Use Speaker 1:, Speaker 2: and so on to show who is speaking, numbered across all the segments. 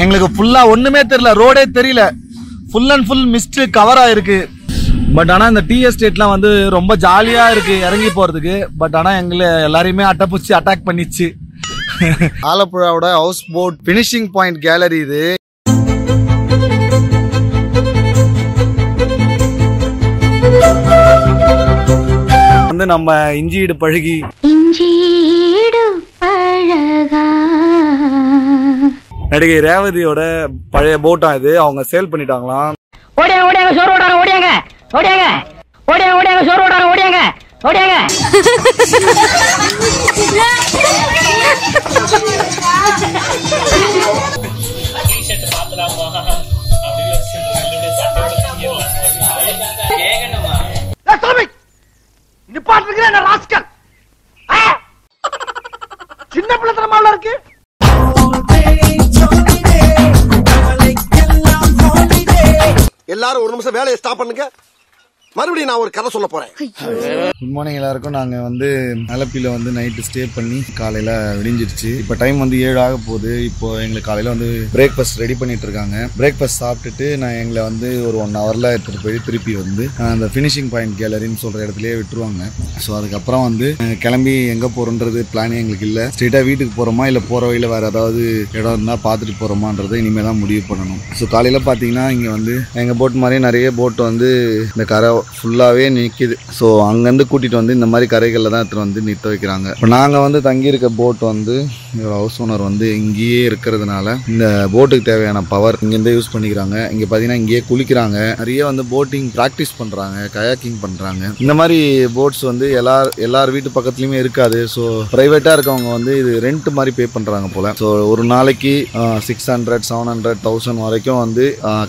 Speaker 1: எங்களுக்கு ஃபுல்லா ஒண்ணுமே தெரியல, ரோடே தெரியல, full and full mist cover ஆயிருக்கு. பட் ஆனா இந்த டீ எஸ்டேட்லாம் வந்து ரொம்ப ஜாலியா இருக்கு இறங்கி போறதுக்கு. பட் ஆனா எங்களை எல்லாரையுமே அட்டப்பூச்சி அட்டாக் பண்ணிச்சு. ஆலப்புழாவோட house boat finishing point gallery இது. வந்து நம்ம இஞ்சிடு பழகி நடிகை ரேவதியோட பழைய போட்டா இது. அவங்க சேல் பண்ணிட்டாங்களாம்.
Speaker 2: ஓடியாங்க ஓடியாங்க சோறு ஓடாங்க, ஓடியாங்க ஓடியாங்க ஓடியாங்க ஓடியாங்க சோறு ஓடாங்க, ஓடியாங்க ஓடியாங்க. சின்ன பிள்ளைத்தனமா இருக்கு.
Speaker 3: எல்லாரும் ஒரு நிமிஷம் வேலையை ஸ்டாப் பண்ணுங்க, மறுபடியும் நான் ஒரு கதை சொல்ல போறேன்.
Speaker 1: குட் மார்னிங் எல்லாருக்கும். நாங்க வந்து அலப்பியில வந்து நைட்டு ஸ்டே பண்ணி காலையில விடிஞ்சிருச்சு. இப்ப டைம் வந்து 7 ஆக போகுது. இப்போ எங்களுக்கு காலையில வந்து பிரேக்ஃபாஸ்ட் ரெடி பண்ணிட்டு இருக்காங்க. பிரேக்ஃபாஸ்ட் சாப்பிட்டுட்டு நான் எங்களை வந்து ஒரு 1 ஹவர்ல எடுத்துட்டு போய் திருப்பி வந்து அந்த பினிஷிங் பாயிண்ட் கேலரின்னு சொல்ற இடத்துலயே விட்டுருவாங்க. ஸோ அதுக்கப்புறம் வந்து கிளம்பி எங்க போறோன்றது பிளானே எங்களுக்கு இல்லை. ஸ்ட்ரெயிட்டா வீட்டுக்கு போறோமா இல்ல போற வழியில வேற ஏதாவது இடம் இருந்தா பார்த்துட்டு போறோமான்றதை இனிமே தான் முடிவு பண்ணணும். ஸோ காலையில பாத்தீங்கன்னா இங்க வந்து எங்க போட் மாதிரி நிறைய போட் வந்து இந்த கரை ஃபுல்லாவே நிக்குது. ஸோ அங்கேருந்து கூட்டிட்டு வந்து இந்த மாதிரி கரைகளில் தான் எடுத்துட்டு வந்து நிறுத்த வைக்கிறாங்க. இப்போ நாங்கள் வந்து தங்கியிருக்க போட் வந்து ஹவுஸ் ஓனர் வந்து இங்கேயே இருக்கிறதுனால இந்த போட்டுக்கு தேவையான பவர் இங்கேருந்தே யூஸ் பண்ணிக்கிறாங்க. இங்கே பார்த்தீங்கன்னா இங்கேயே குளிக்கிறாங்க. நிறைய வந்து போட்டிங் ப்ராக்டிஸ் பண்ணுறாங்க, கயாக்கிங் பண்ணுறாங்க. இந்த மாதிரி போட்ஸ் வந்து எல்லார் வீட்டு பக்கத்துலையுமே இருக்காது. ஸோ ப்ரைவேட்டாக இருக்கவங்க வந்து இது ரெண்ட் மாதிரி பே பண்ணுறாங்க போல. ஸோ ஒரு நாளைக்கு 600, 700, 1000 வரைக்கும் வந்து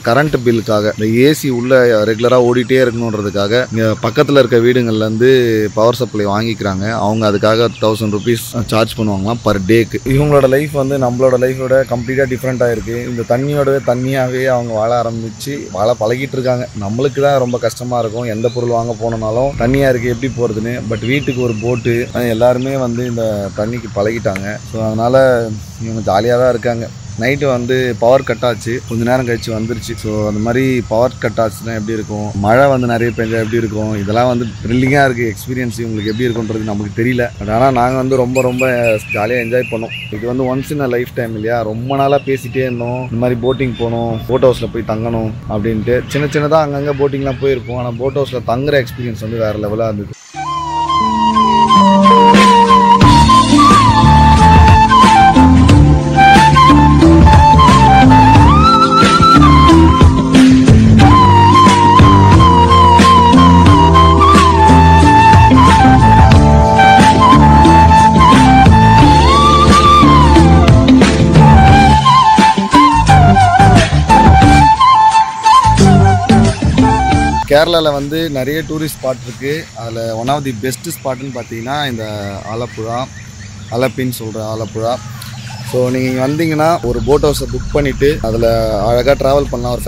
Speaker 1: கரண்ட் பில்லுக்காக இந்த ஏசி உள்ள ரெகுலராக ஓடிட்டே இருக்கணுன்றதுக்காக இங்கே பக்கத்தில் இருக்க வீடுங்கள்ல இருந்து பவர் சப்ளை வாங்கிக்கிறாங்க. அவங்க அதுக்காக 1000 rupees சார்ஜ் பண்ணுவாங்களாம் பர் டேக்கு. இவங்களோட லைஃப் வந்து நம்மளோட லைஃபோட கம்ப்ளீட்டா டிஃப்ரெண்டாக இருக்கு. இந்த தண்ணியாவே அவங்க வாழ பழகிட்டு இருக்காங்க. நம்மளுக்கு தான் ரொம்ப கஷ்டமா இருக்கும் எந்த பொருள் வாங்க போனாலும் தண்ணியா இருக்கு எப்படி போறதுன்னு. பட் வீட்டுக்கு ஒரு போட்டு எல்லாருமே வந்து இந்த தண்ணிக்கு பழகிட்டாங்க. ஸோ அதனால இவங்க ஜாலியாக தான் இருக்காங்க. நைட்டு வந்து பவர் கட் ஆச்சு, கொஞ்ச நேரம் கழிச்சு வந்துருச்சு. ஸோ அந்த மாதிரி பவர் கட் ஆச்சுன்னா எப்படி இருக்கும், மழை வந்து நிறைய பெஞ்சா எப்படி இருக்கும், இதெல்லாம் வந்து த்ரில்லிங்காக இருக்குது. எக்ஸ்பீரியன்ஸ் உங்களுக்கு எப்படி இருக்குன்றது நமக்கு தெரியல. பட் ஆனால் நாங்கள் வந்து ரொம்ப ஜாலியாக என்ஜாய் பண்ணோம். இது வந்து once in a life time இல்லையா. ரொம்ப நாளாக பேசிகிட்டே இருந்தோம் இந்த மாதிரி போட்டிங் போகணும், போட் ஹவுஸில் போய் தங்கணும் அப்படின்ட்டு. சின்னதாக அங்கங்கே போட்டிங்லாம் போயிருக்கோம். ஆனால் போட் ஹவுஸில் தங்குற எக்ஸ்பீரியன்ஸ் வந்து வேறு லெவலாக இருந்தது. கேரளாவில் வந்து நிறைய டூரிஸ்ட் ஸ்பாட் இருக்குது. அதில் ஒன் ஆஃப் தி பெஸ்ட் ஸ்பாட்டுன்னு பார்த்தீங்கன்னா இந்த அலப்பின்னு சொல்கிற ஆலப்புழா. ஸோ நீங்கள் வந்தீங்கன்னா ஒரு போட் ஹவுஸை புக் பண்ணிவிட்டு அதில் அழகாக ட்ராவல் பண்ணலாம். ஒரு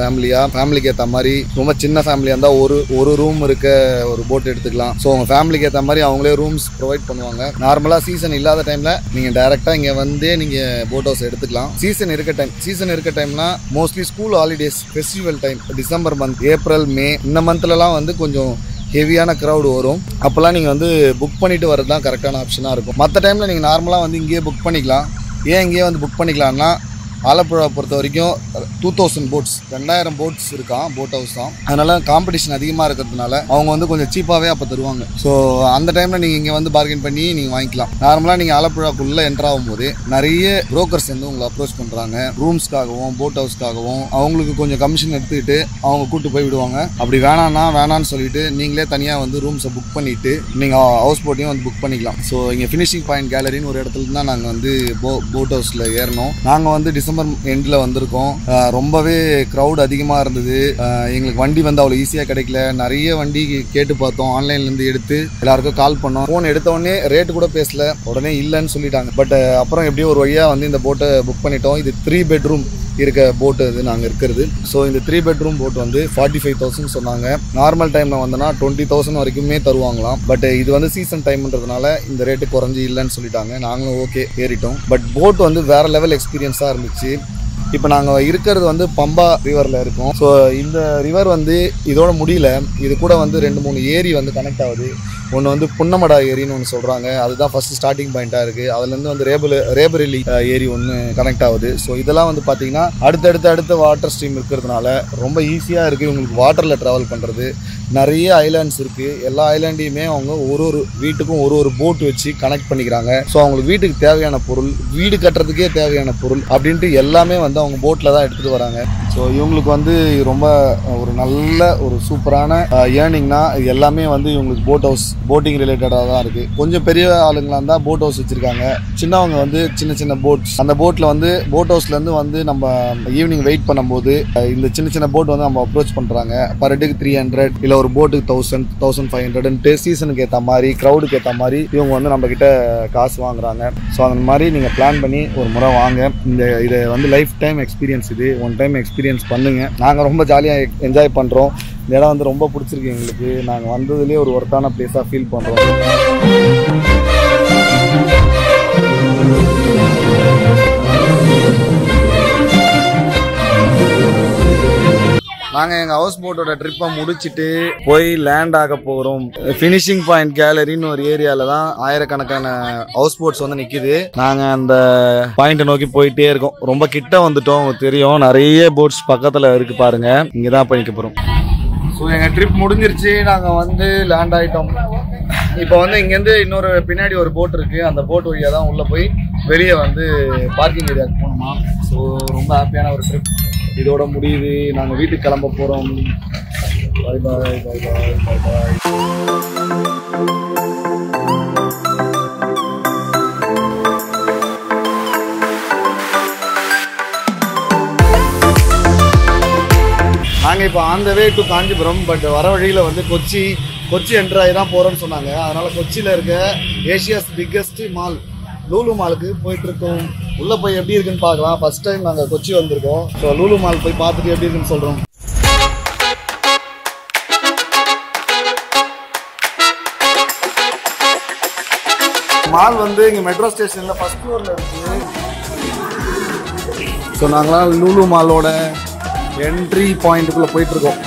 Speaker 1: ஃபேமிலிக்கு ஏற்ற மாதிரி, ரொம்ப சின்ன ஃபேமிலியாக இருந்தால் ஒரு ரூம் இருக்க ஒரு போட் எடுத்துக்கலாம். ஸோ உங்கள் ஃபேமிலிக்கு ஏற்ற மாதிரி அவங்களே ரூம்ஸ் ப்ரொவைட் பண்ணுவாங்க. நார்மலாக சீசன் இல்லாத டைமில் நீங்கள் டேரெக்டாக இங்கே வந்தே நீங்கள் போட் ஹவுஸ் எடுத்துக்கலாம். சீசன் இருக்க டைம்னா mostly school holidays, festival time, December month, April, May இந்த மந்த்லலாம் வந்து கொஞ்சம் ஹெவியான க்ரௌடு வரும். அப்போல்லாம் நீங்கள் வந்து புக் பண்ணிவிட்டு வரது தான் கரெக்டான ஆப்ஷனாக இருக்கும். மற்ற டைமில் நீங்கள் நார்மலாக வந்து இங்கேயே புக் பண்ணிக்கலாம். ஏன் இங்கேயே வந்து புக் பண்ணிக்கலாம்னா ஆலப்புழா பொறுத்த வரைக்கும் 2000 போட்ஸ், 2000 போட்ஸ் இருக்கான் போட் ஹவுஸ் தான். அதனால காம்படிஷன் அதிகமாக இருக்கிறதுனால அவங்க வந்து கொஞ்சம் சீப்பாகவே அப்போ தருவாங்க. ஸோ அந்த டைமில் நீங்கள் இங்கே வந்து பார்கெயின் பண்ணி நீங்கள் வாங்கிக்கலாம். நார்மலாக நீங்கள் ஆலப்புழாக்குள்ளே என்டர் ஆகும்போது நிறைய புரோக்கர்ஸ் வந்து உங்களை அப்ரோச் பண்ணுறாங்க. ரூம்ஸ்க்காகவும் போட் ஹவுஸ்க்காகவும் அவங்களுக்கு கொஞ்சம் கமிஷன் எடுத்துக்கிட்டு அவங்க கூப்பிட்டு போய் விடுவாங்க. அப்படி வேணான்னு சொல்லிட்டு நீங்களே தனியாக வந்து ரூம்ஸை புக் பண்ணிவிட்டு நீங்கள் ஹவுஸ் போட்டையும் வந்து புக் பண்ணிக்கலாம். ஸோ இங்கே ஃபினிஷிங் பாயிண்ட் கேலரின்னு ஒரு இடத்துல தான் நாங்கள் வந்து போட் ஹவுஸில் ஏறினோம். நாங்கள் வந்து டிசம்பர் எண்டில் வந்திருக்கோம். ரொம்பவே க்ரௌட் அதிகமாக இருந்தது. எங்களுக்கு வண்டி வந்து அவ்வளோ ஈஸியாக கிடைக்கல. நிறைய வண்டி கேட்டு பார்த்தோம், ஆன்லைன்லேருந்து எடுத்து எல்லாருக்கும் கால் பண்ணோம். ஃபோன் எடுத்த உடனே ரேட்டு கூட பேசல, உடனே இல்லைன்னு சொல்லிட்டாங்க. பட் அப்புறம் எப்படியோ ஒரு வழியாக வந்து இந்த போட்டை புக் பண்ணிட்டோம். இது 3 bedroom இருக்க போட்டு இது நாங்கள் இருக்கிறது. ஸோ இந்த 3 bedroom போட் வந்து 45,000 சொன்னாங்க. நார்மல் டைமில் வந்தோன்னா 20,000 வரைக்குமே தருவாங்களாம். பட் இது வந்து சீசன் டைம்ன்றதுனால இந்த ரேட்டு குறைஞ்சி இல்லைன்னு சொல்லிட்டாங்க. நாங்களும் ஓகே ஏறிட்டோம். பட் போட் வந்து வேற லெவல் எக்ஸ்பீரியன்ஸாக இருந்துச்சு. இப்போ நாங்கள் இருக்கிறது வந்து பம்பா ரிவரில் இருக்கோம். ஸோ இந்த ரிவர் வந்து இதோட முடியல, இது கூட வந்து 2-3 ஏரி வந்து கனெக்ட் ஆகுது. ஒன்று வந்து புன்னமடா ஏரின்னு ஒன்று சொல்கிறாங்க, அதுதான் ஃபஸ்ட்டு ஸ்டார்டிங் பாயிண்ட்டாக இருக்குது. அதுலேருந்து வந்து ரேபரெல்லி ஏரி ஒன்று கனெக்ட் ஆகுது. ஸோ இதெல்லாம் வந்து பார்த்திங்கன்னா அடுத்த வாட்டர் ஸ்ட்ரீம் இருக்கிறதுனால ரொம்ப ஈஸியாக இருக்குது உங்களுக்கு வாட்டரில் ட்ராவல் பண்ணுறது. நிறைய ஐலாண்ட்ஸ் இருக்குது. எல்லா ஐலாண்டையுமே அவங்க ஒரு வீட்டுக்கும் ஒரு போட் வச்சு கனெக்ட் பண்ணிக்கிறாங்க. ஸோ அவங்களுக்கு வீட்டுக்கு தேவையான பொருள், வீடு கட்டுறதுக்கே தேவையான பொருள் அப்படின்ட்டு எல்லாமே வந்து அவங்க போட்டில் தான் எடுத்துகிட்டு வராங்க. ஸோ இவங்களுக்கு வந்து ரொம்ப ஒரு நல்ல ஒரு சூப்பரான ஏர்னிங்னா எல்லாமே வந்து இவங்களுக்கு போட்டிங் ரிலேட்டடாக தான் இருக்குது. கொஞ்சம் பெரிய ஆளுங்களாக இருந்தால் போட் ஹவுஸ் வச்சுருக்காங்க. சின்னவங்க வந்து சின்ன போட்ஸ், அந்த போட்டில் வந்து போட் ஹவுஸ்லேருந்து வந்து நம்ம ஈவினிங் வெயிட் பண்ணும்போது இந்த சின்ன போட் வந்து நம்ம அப்ரோச் பண்ணுறாங்க. பர் டேக்கு 300, இல்லை ஒரு போட்டுக்கு 1000, 1500 சீசனுக்கு ஏற்ற மாதிரி, க்ரௌடுக்கு ஏற்ற மாதிரி இவங்க வந்து நம்ம கிட்ட காசு வாங்குறாங்க. ஸோ அந்த மாதிரி நீங்கள் பிளான் பண்ணி ஒரு முறை வாங்க. இதை வந்து லைஃப் டைம் எக்ஸ்பீரியன்ஸ், இது ஒன் டைம் எக்ஸ்பீரியன்ஸ் பண்ணுங்க. நாங்கள் ரொம்ப ஜாலியாக என்ஜாய் பண்ணுறோம். இந்த இடம் வந்து ரொம்ப பிடிச்சிருக்கு எங்களுக்கு. நாங்கள் வந்ததுலேயே ஒரு ஒர்த்தான பிளேஸாக ஃபீல் பண்ணுறோம். நாங்கள் எங்கள் ஹவுஸ் போட்டோட ட்ரிப்பை முடிச்சுட்டு போய் லேண்ட் ஆக போகிறோம். ஃபினிஷிங் பாயிண்ட் கேலரின்னு ஒரு ஏரியாவில் தான் ஆயிரக்கணக்கான ஹவுஸ் போட்ஸ் வந்து நிற்கிது. நாங்கள் அந்த பாயிண்ட்டை நோக்கி போயிட்டே இருக்கோம். ரொம்ப கிட்ட வந்துட்டோம், தெரியும். நிறைய போட்ஸ் பக்கத்தில் இருக்குது பாருங்க. இங்கே தான் போய் நிற்க போகிறோம். ஸோ எங்கள் ட்ரிப் முடிஞ்சிருச்சு. நாங்கள் வந்து லேண்ட் ஆகிட்டோம். இப்போ வந்து இங்கேருந்து இன்னொரு பின்னாடி ஒரு போட் இருக்குது. அந்த போட் வழியாக தான் உள்ளே போய் வெளியே வந்து பார்க்கிங் ஏரியாவுக்கு போகணுமா. ஸோ ரொம்ப ஹாப்பியான ஒரு ட்ரிப் இதோட முடியுது. நாங்கள் வீட்டுக்கு கிளம்ப போகிறோம். Bye bye bye bye bye bye. நாங்கள் இப்போ on the way to Kanchipuram. But வர வழியில் வந்து கொச்சி என்ட்ராகி தான் போகிறோன்னு சொன்னாங்க. அதனால் கொச்சியில் இருக்க ஏஷியாஸ் பிக்கெஸ்ட் மால் லூலு மாலுக்கு போயிட்டுருக்கோம். உள்ளே போய் எப்படி இருக்குன்னு பார்க்கலாம். ஃபர்ஸ்ட் டைம் நாங்கள் கொச்சி வந்திருக்கோம். ஸோ லூலு மால் போய் பார்த்துட்டு எப்படி இருக்குன்னு சொல்கிறோம். மால் வந்து இங்கே மெட்ரோ ஸ்டேஷனில் ஃபர்ஸ்ட் ஃப்ளோரில் இருக்குது. ஸோ நாங்களாம் லூலு மாலோட என்ட்ரி பாயிண்ட்டுக்குள்ளே போயிட்டுருக்கோம்.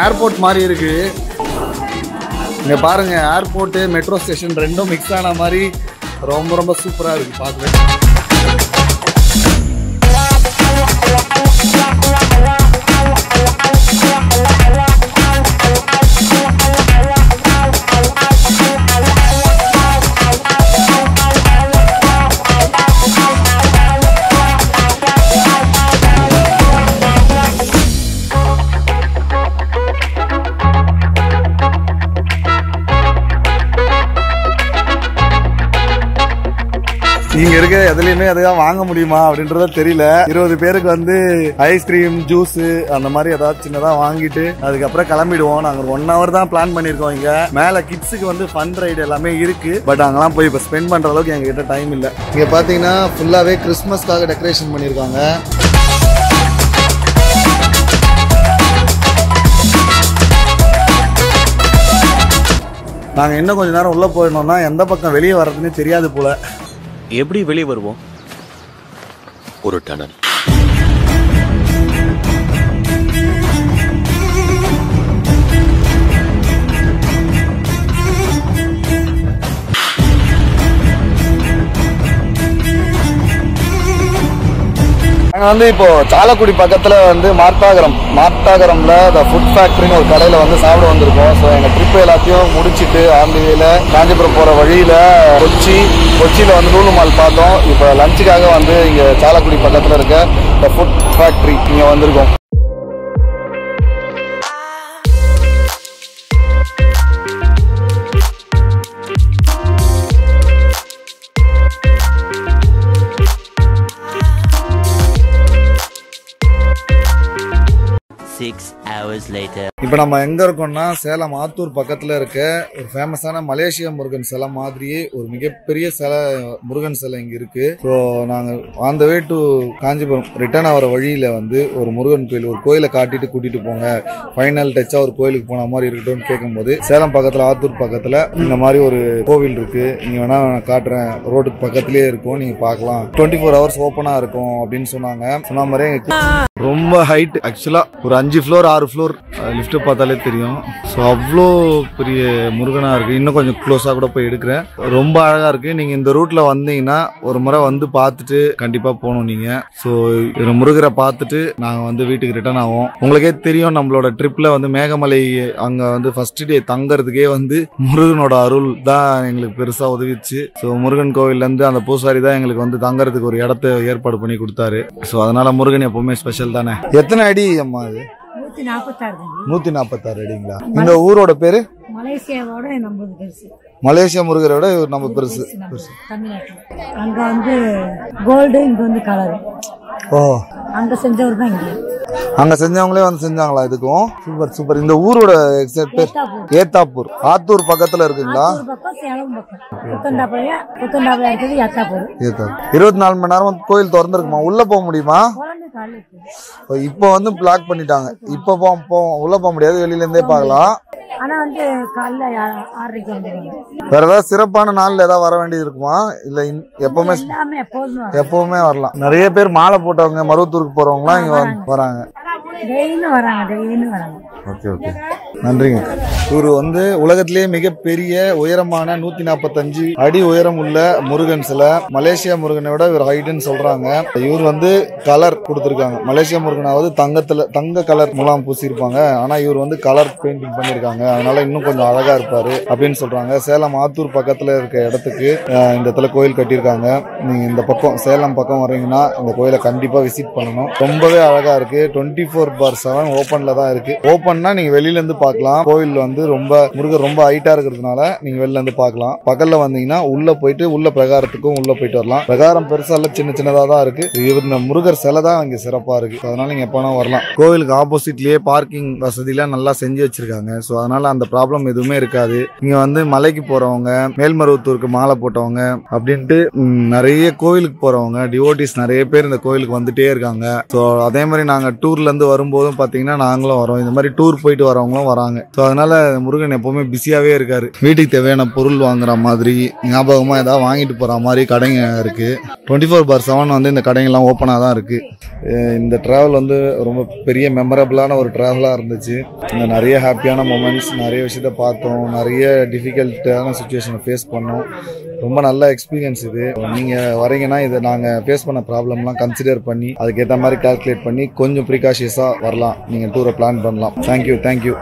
Speaker 1: ஏர்போர்ட் மாதிரி இருக்குது. இங்கே பாருங்கள், ஏர்போர்ட்டு மெட்ரோ ஸ்டேஷன் ரெண்டும் மிக்ஸ் ஆன மாதிரி ரொம்ப சூப்பராக இருக்குது பார்க்கவே. இங்க இருக்க எதுலையுமே எதாவது வாங்க முடியுமா அப்படின்றத தெரியல. 20 பேருக்கு வந்து ஐஸ்கிரீம், ஜூஸ் அந்த மாதிரி ஏதாவது சின்னதா வாங்கிட்டு அதுக்கப்புறம் கிளம்பிடுவோம். நாங்க 1 hour தான் பிளான் பண்ணிருக்கோம். இங்க மேல கிட்ஸுக்கு வந்து ஃபன் ரைடு எல்லாமே இருக்கு. பட் அங்கெல்லாம் போய் இப்ப ஸ்பெண்ட் பண்ற அளவுக்கு எங்க கிட்ட டைம் இல்ல. இங்க பாத்தீங்கன்னா ஃபுல்லாவே கிறிஸ்மஸ்க்காக டெக்கரேஷன் பண்ணிருக்காங்க. நாங்க இன்னும் கொஞ்ச நேரம் உள்ள போயிடணும்னா எந்த பக்கம் வெளியே வர்றதுன்னு தெரியாது போல.
Speaker 4: எப்படி வெளியே வருவோம்? ஒரு டனல்.
Speaker 1: நாங்கள் வந்து இப்போ சாலக்குடி பக்கத்தில் வந்து மார்த்தாகரம்ல த ஃபுட் ஃபேக்ட்ரின்னு ஒரு கடையில் வந்து சாப்பிட வந்திருக்கோம். ஸோ எங்கள் ட்ரிப் எல்லாத்தையும் முடிச்சுட்டு ஆந்திரியில் காஞ்சிபுரம் போகிற வழியில் கொச்சியில் வந்து லூலு மால் பார்த்தோம். இப்போ லஞ்சுக்காக வந்து இங்கே சாலக்குடி பக்கத்தில் இருக்க த ஃபுட் ஃபேக்ட்ரி இங்கே வந்திருக்கோம்.
Speaker 5: hours later.
Speaker 1: இப்போ நம்ம எங்க இருக்கோம்னா சேலம் ஆத்தூர் பக்கத்துல இருக்க ஒரு ஃபேமஸான மலேசியா முருகன் சிலை மாதிரியே ஒரு மிகப்பெரிய சிலை முருகன் சிலை இங்க இருக்கு. ஸோ நாங்க on the way to Kanchipuram return ஆகிற வழியில வந்து ஒரு முருகன் கோயில், ஒரு கோயிலை காட்டிட்டு கூட்டிட்டு போங்க, ஃபைனல் டச்சா ஒரு கோயிலுக்கு போன மாதிரி இருக்கட்டும்னு கேட்கும்போது சேலம் பக்கத்துல ஆத்தூர் பக்கத்துல இந்த மாதிரி ஒரு கோவில் இருக்கு, நீங்க வேணா நான் காட்டுறேன், ரோடுக்கு பக்கத்திலேயே இருக்கும், நீங்க பார்க்கலாம், 24 hours ஓப்பனா இருக்கும் அப்படின்னு சொன்னாங்க. சொன்ன மாதிரி ரொம்ப ஹைட், ஆக்சுவலா ஒரு 5 floor 6 floor லிஃப்ட் பார்த்தாலே தெரியும். ஸோ அவ்வளோ பெரிய முருகனா இருக்கு. இன்னும் கொஞ்சம் க்ளோஸா கூட போய் எடுக்கிறேன். ரொம்ப அழகா இருக்கு. நீங்க இந்த ரூட்ல வந்தீங்கன்னா ஒரு முறை வந்து பார்த்துட்டு கண்டிப்பா போகணும் நீங்க. ஸோ முருகரை பார்த்துட்டு நாங்க வந்து வீட்டுக்கு ரிட்டர்ன் ஆகும். உங்களுக்கே தெரியும் நம்மளோட ட்ரிப்ல வந்து மேகமலை அங்க வந்து ஃபர்ஸ்ட் டே தங்கறதுக்கே வந்து முருகனோட அருள் தான் எங்களுக்கு பெருசா உதவிச்சு. ஸோ முருகன் கோவில்ல இருந்து அந்த பூசாரி தான் எங்களுக்கு வந்து தங்கறதுக்கு ஒரு இடத்த ஏற்பாடு பண்ணி கொடுத்தாரு. ஸோ அதனால முருகன் எப்பவுமே ஸ்பெஷல் தானே. எத்தனை அடி அம்மா அது? 146 அடிங்களா? இந்த ஊரோட பேரு
Speaker 6: மலேசியாவோட நம்ம பெருசு,
Speaker 1: மலேசியா முருகரோட நம்ம பெருசு.
Speaker 6: தமிழ்நாட்டுல அங்க வந்து கோல்டு, இங்க வந்து கலர்.
Speaker 1: ஓ,
Speaker 6: அங்க செஞ்சவர் தான் இங்க.
Speaker 1: அங்க செஞ்சவங்களே வந்து செஞ்சாங்களா இதுக்கும்? Super super. இந்த ஊரோட எக்ஸாக்ட் பேர் ஏத்தாப்பூர். ஆத்தூர் பக்கத்துல இருக்குங்களா?
Speaker 6: சேலம் பக்கம் புத்தண்டாப்பையா இருக்குது ஏத்தாப்பூர்.
Speaker 1: 24 மணி நேரம் கோயில் திறந்துருக்குமா? உள்ள போக முடியுமா? இப்போ வந்து பிளாக் பண்ணிட்டாங்க. இப்ப உள்ள போக முடியாது, வெளியில இருந்தே பார்க்கலாம்.
Speaker 6: ஆனா வந்து காலைல 6:30 வந்துருவாங்க.
Speaker 1: வேற ஏதாவது சிறப்பான நாள்ல ஏதாவது வர வேண்டியது இருக்குமா? இல்ல எப்பவுமே எப்பவுமே வரலாம். நிறைய பேர் மாலை போட்டவங்க, மருவத்தூருக்கு போறவங்க எல்லாம் இங்க வராங்க.
Speaker 6: டெய்லியும் வராங்க.
Speaker 1: ஓகே ஓகே, நன்றிங்க. இவரு வந்து உலகத்திலேயே மிகப்பெரிய உயரமான 145 அடி உயரம் உள்ள முருகன் சிலை. மலேசியா முருகனை விட இவர் ஹைட்னு சொல்றாங்க. இவர் வந்து கலர் கொடுத்திருக்காங்க. மலேசியா முருகனாவது தங்க கலர் முலாம் பூசிருப்பாங்க, ஆனா இவர் வந்து கலர் பெயிண்டிங் பண்ணிருக்காங்க. அதனால இன்னும் கொஞ்சம் அழகா இருப்பாரு அப்படின்னு சொல்றாங்க. சேலம் ஆத்தூர் பக்கத்துல இருக்க இடத்துக்கு இந்த இடத்துல கோயில் கட்டியிருக்காங்க. நீங்க இந்த பக்கம் சேலம் பக்கம் வர்றீங்கன்னா இந்த கோயிலை கண்டிப்பா விசிட் பண்ணணும். ரொம்பவே அழகா இருக்கு. 24/7 ஓபன்ல தான் இருக்கு. ஓபன்னா நீங்க வெளியில இருந்து பார்க்கலாம். கோயில் வந்து முருகர் ரொம்ப ஹைட்டா இருக்கிறதுனால நீங்க வெளில இருந்து பார்க்கலாம். பக்கத்துல வந்தீங்கன்னா உள்ள போயிட்டு உள்ள பிரகாரத்துக்கும் உள்ள போயிட்டு வரலாம். பிரகாரம் பெருசா இல்ல, சின்னதா தான் இருக்கு. இந்த முருகர் சிலை தான் இங்க சிறப்பா இருக்கு. அதனால நீங்க எப்பனா வரலாம். கோவிலுக்கு ஆப்போசிட்லயே பார்க்கிங் வசதி எல்லாம் நல்லா செஞ்சு வச்சிருக்காங்க. சோ அதனால அந்த ப்ராப்ளம் எதுவுமே இருக்காது. இங்க வந்து மலைக்கு போறவங்க, மேல்மருவத்தூருக்கு மாலை போட்டவங்க அப்படின்ட்டு நிறைய கோவிலுக்கு போறவங்க டிவோட்டிஸ் நிறைய பேர் இந்த கோவிலுக்கு வந்துட்டே இருக்காங்க. சோ அதே மாதிரி நாங்க டூர்ல இருந்து வரும்போதும் பாத்தீங்கன்னா நாங்களும் வரோம். இந்த மாதிரி டூர் போயிட்டு வரவங்களும் வராங்க. ஸோ அதனால முருகன் எப்பவுமே பிஸியாவே இருக்காரு. வீட்டுக்கு தேவையான பொருள் வாங்குற மாதிரி, ஞாபகமா ஏதாவது வாங்கிட்டு போற மாதிரி கடைங்க இருக்கு. 24/7 வந்து இந்த கடைங்கெல்லாம் ஓப்பனா தான் இருக்கு. இந்த டிராவல் வந்து ரொம்ப பெரிய மெமரபிளான ஒரு டிராவலா இருந்துச்சு. நிறைய ஹாப்பியான மொமெண்ட்ஸ், நிறைய விஷயத்த பார்த்தோம், நிறைய டிஃபிகல்ட்டான சுச்சுவேஷனை ஃபேஸ் பண்ணோம். ரொம்ப நல்ல எக்ஸ்பீரியன்ஸ் இது. நீங்க வரீங்கன்னா இதை நாங்க ஃபேஸ் பண்ண ப்ராப்ளம்லாம் கன்சிடர் பண்ணி அதுக்கேற்ற மாதிரி கால்குலேட் பண்ணி கொஞ்சம் ப்ரிகாஷியஸா வரலாம். நீங்க டூரை பிளான் பண்ணலாம். தேங்க்யூ.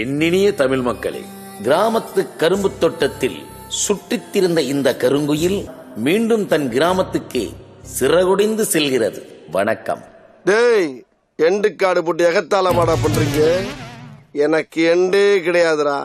Speaker 7: எண்ணினிய தமிழ் மக்களே, கிராமத்து கரும்பு தோட்டத்தில் சுற்றித்திருந்த இந்த கருங்குயில் மீண்டும் தன் கிராமத்துக்கு சிறகுடைந்து செல்கிறது. வணக்கம்.
Speaker 3: டேய், எண்டு காடு போட்டு எகத்தால மாடா பண்றீங்க? எனக்கு எண்டே கிடையாதுடா.